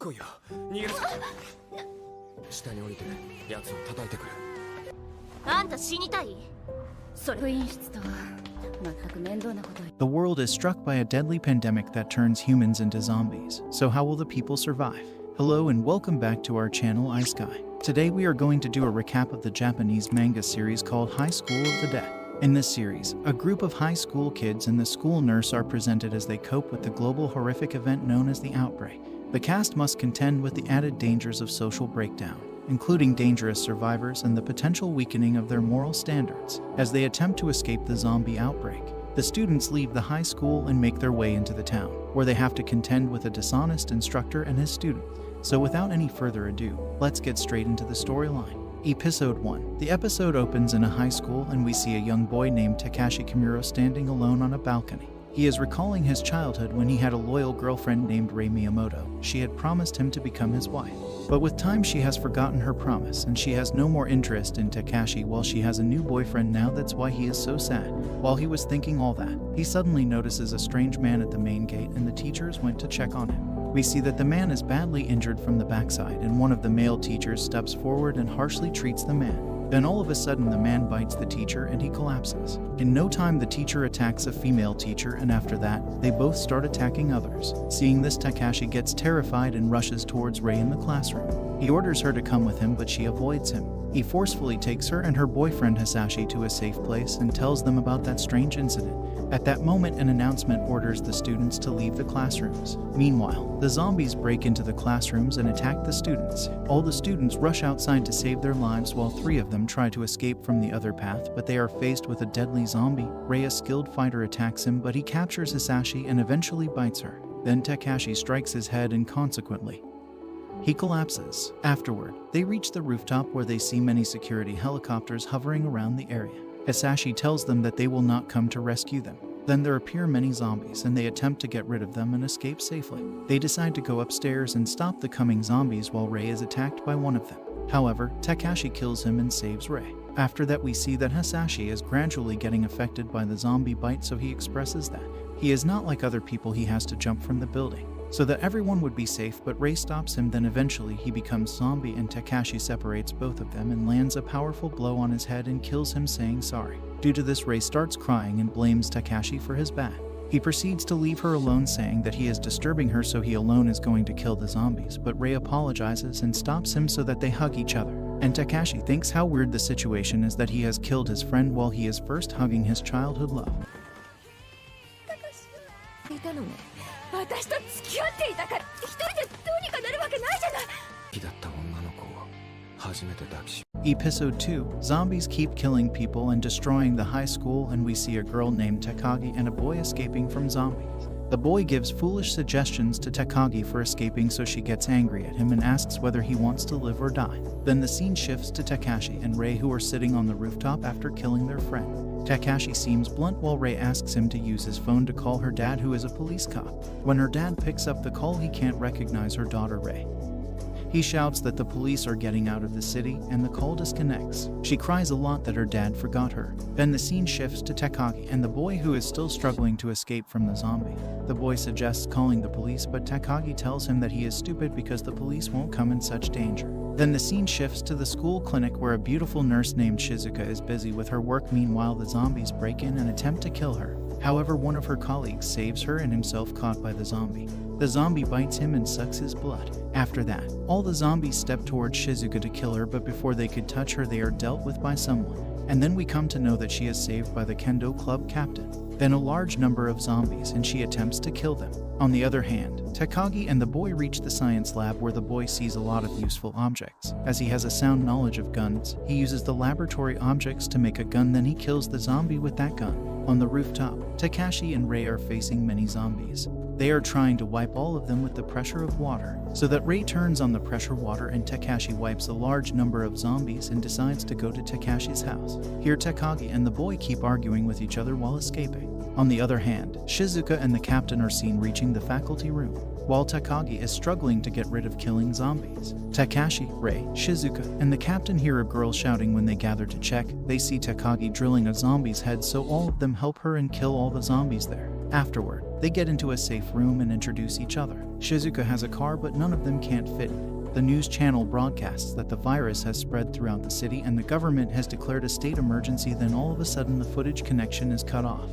来いよ。逃げるぞ。下に降りて奴を叩いてくる。あんた死にたい？それ演出とは全く面倒なこと。 The world is struck by a deadly pandemic that turns humans into zombies. So how will the people survive? Hello and welcome back to our channel iSky. Today we are going to do a recap of the Japanese manga series called High School of the Dead. In this series, a group of high school kids and the school nurse are presented as they cope with the global horrific event known as the outbreak. The cast must contend with the added dangers of social breakdown, including dangerous survivors and the potential weakening of their moral standards, as they attempt to escape the zombie outbreak. The students leave the high school and make their way into the town, where they have to contend with a dishonest instructor and his student. So without any further ado, let's get straight into the storyline. Episode 1. The episode opens in a high school and we see a young boy named Takashi Kimura standing alone on a balcony. He is recalling his childhood when he had a loyal girlfriend named Rei Miyamoto. She had promised him to become his wife. But with time she has forgotten her promise and she has no more interest in Takashi while she has a new boyfriend now. That's why he is so sad. While he was thinking all that, he suddenly notices a strange man at the main gate and the teachers went to check on him. We see that the man is badly injured from the backside and one of the male teachers steps forward and harshly treats the man. Then all of a sudden the man bites the teacher and he collapses. In no time the teacher attacks a female teacher and after that, they both start attacking others. Seeing this, Takashi gets terrified and rushes towards Rei in the classroom. He orders her to come with him but she avoids him. He forcefully takes her and her boyfriend Hasashi to a safe place and tells them about that strange incident. At that moment, an announcement orders the students to leave the classrooms. Meanwhile, the zombies break into the classrooms and attack the students. All the students rush outside to save their lives while 3 of them try to escape from the other path, but they are faced with a deadly zombie. Rei, a skilled fighter, attacks him but he captures Hasashi and eventually bites her. Then Takashi strikes his head and consequently, he collapses. Afterward, they reach the rooftop where they see many security helicopters hovering around the area. Hasashi tells them that they will not come to rescue them. Then there appear many zombies and they attempt to get rid of them and escape safely. They decide to go upstairs and stop the coming zombies while Rei is attacked by one of them. However, Takashi kills him and saves Rei. After that we see that Hasashi is gradually getting affected by the zombie bite, so he expresses that he is not like other people. He has to jump from the building so that everyone would be safe, but Rei stops him. Then eventually he becomes zombie and Takashi separates both of them and lands a powerful blow on his head and kills him, saying sorry. Due to this, Rei starts crying and blames Takashi for his bad. He proceeds to leave her alone, saying that he is disturbing her, so he alone is going to kill the zombies, but Rei apologizes and stops him so that they hug each other. And Takashi thinks how weird the situation is that he has killed his friend while he is first hugging his childhood love. 私と付き合っていたから一人でどうにかなるわけないじゃない。好きだった女の子を初めて抱きし。 Episode 2. Zombies keep killing people and destroying the high school and we see a girl named Takagi and a boy escaping from zombies. The boy gives foolish suggestions to Takagi for escaping, so she gets angry at him and asks whether he wants to live or die. Then the scene shifts to Takashi and Rei, who are sitting on the rooftop after killing their friend. Takashi seems blunt while Rei asks him to use his phone to call her dad, who is a police cop. When her dad picks up the call, he can't recognize her daughter Rei. He shouts that the police are getting out of the city and the call disconnects. She cries a lot that her dad forgot her. Then the scene shifts to Takagi and the boy, who is still struggling to escape from the zombie. The boy suggests calling the police, but Takagi tells him that he is stupid because the police won't come in such danger. Then the scene shifts to the school clinic where a beautiful nurse named Shizuka is busy with her work. Meanwhile, the zombies break in and attempt to kill her. However, one of her colleagues saves her and himself caught by the zombie. The zombie bites him and sucks his blood. After that, all the zombies step towards Shizuka to kill her, but before they could touch her, they are dealt with by someone. And then we come to know that she is saved by the kendo club captain. Then a large number of zombies and she attempts to kill them. On the other hand, Takagi and the boy reach the science lab where the boy sees a lot of useful objects. As he has a sound knowledge of guns, he uses the laboratory objects to make a gun, then he kills the zombie with that gun. On the rooftop, Takashi and Rei are facing many zombies. They are trying to wipe all of them with the pressure of water, so that Rei turns on the pressure water and Takashi wipes a large number of zombies and decides to go to Takashi's house. Here Takagi and the boy keep arguing with each other while escaping. On the other hand, Shizuka and the captain are seen reaching the faculty room, while Takagi is struggling to get rid of killing zombies. Takashi, Rei, Shizuka, and the captain hear a girl shouting. When they gather to check, they see Takagi drilling a zombie's head, so all of them help her and kill all the zombies there. Afterward, They get into a safe room and introduce each other. Shizuka has a car, but none of them can't fit in it. The news channel broadcasts that the virus has spread throughout the city and the government has declared a state emergency. Then all of a sudden the footage connection is cut off.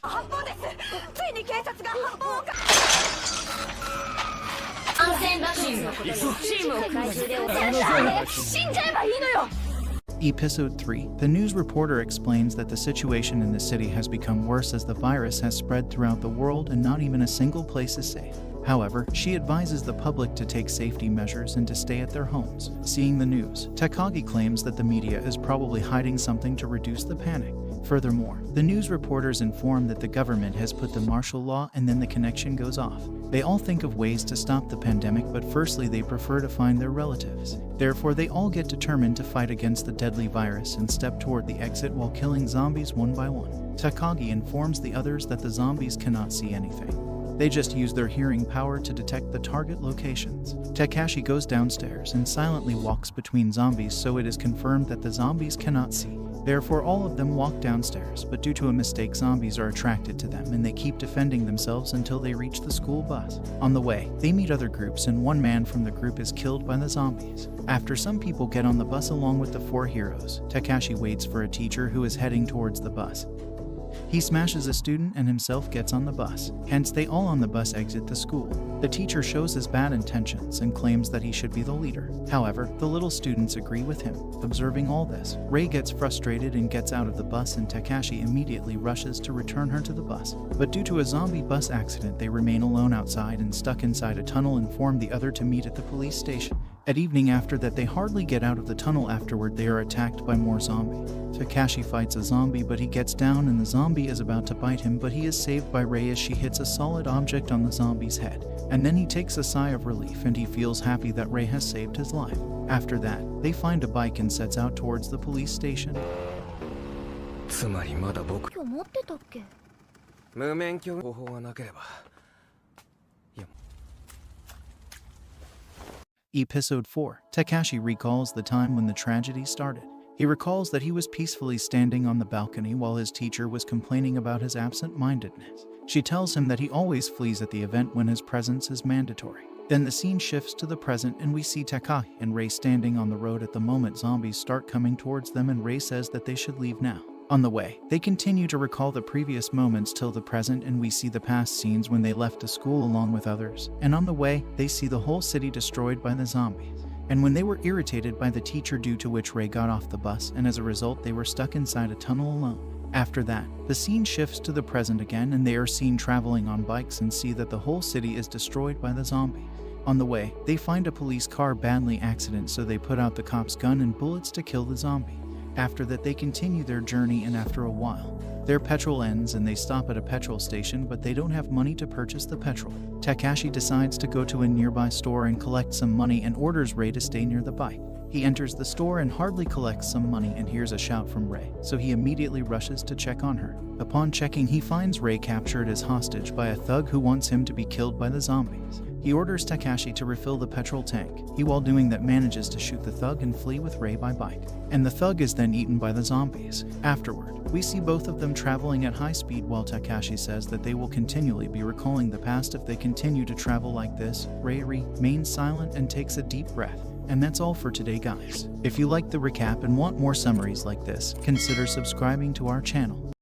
Episode 3. The news reporter explains that the situation in the city has become worse as the virus has spread throughout the world and not even a single place is safe. However, she advises the public to take safety measures and to stay at their homes. Seeing the news, Takagi claims that the media is probably hiding something to reduce the panic. Furthermore, the news reporters inform that the government has put the martial law, and then the connection goes off. They all think of ways to stop the pandemic, but firstly they prefer to find their relatives. Therefore, they all get determined to fight against the deadly virus and step toward the exit while killing zombies one by one. Takagi informs the others that the zombies cannot see anything. They just use their hearing power to detect the target locations. Takashi goes downstairs and silently walks between zombies, so it is confirmed that the zombies cannot see. Therefore, all of them walk downstairs, but due to a mistake, zombies are attracted to them and they keep defending themselves until they reach the school bus. On the way, they meet other groups and one man from the group is killed by the zombies. After some people get on the bus along with the 4 heroes, Takashi waits for a teacher who is heading towards the bus. He smashes a student and himself gets on the bus. Hence, they all on the bus exit the school. The teacher shows his bad intentions and claims that he should be the leader. However, the little students agree with him. Observing all this, Rei gets frustrated and gets out of the bus, and Takashi immediately rushes to return her to the bus. But due to a zombie bus accident, they remain alone outside and stuck inside a tunnel and form the other to meet at the police station. At evening after that, they hardly get out of the tunnel. Afterward, they are attacked by more zombies. Takashi fights a zombie, but he gets down and the zombie is about to bite him, but he is saved by Rei as she hits a solid object on the zombie's head. And then he takes a sigh of relief and he feels happy that Rei has saved his life. After that, they find a bike and sets out towards the police station. つまりまだ僕今日持ってたっけ？無免許方法がなければ。 Episode 4. Takashi recalls the time when the tragedy started. He recalls that he was peacefully standing on the balcony while his teacher was complaining about his absent-mindedness. She tells him that he always flees at the event when his presence is mandatory. Then the scene shifts to the present and we see Takashi and Rei standing on the road at the moment zombies start coming towards them, and Rei says that they should leave now. On the way, they continue to recall the previous moments till the present, and we see the past scenes when they left the school along with others. And on the way, they see the whole city destroyed by the zombies. And when they were irritated by the teacher, due to which Rei got off the bus, and as a result they were stuck inside a tunnel alone. After that, the scene shifts to the present again, and they are seen traveling on bikes and see that the whole city is destroyed by the zombies. On the way, they find a police car badly accident, so they put out the cop's gun and bullets to kill the zombie. After that, they continue their journey, and after a while, their petrol ends and they stop at a petrol station, but they don't have money to purchase the petrol. Takashi decides to go to a nearby store and collect some money and orders Rei to stay near the bike. He enters the store and hardly collects some money and hears a shout from Rei, so he immediately rushes to check on her. Upon checking, he finds Rei captured as hostage by a thug who wants him to be killed by the zombies. He orders Takashi to refill the petrol tank. He, while doing that, manages to shoot the thug and flee with Rei by bike. And the thug is then eaten by the zombies. Afterward, we see both of them traveling at high speed while Takashi says that they will continually be recalling the past if they continue to travel like this. Rei remains silent and takes a deep breath. And that's all for today, guys. If you liked the recap and want more summaries like this, consider subscribing to our channel.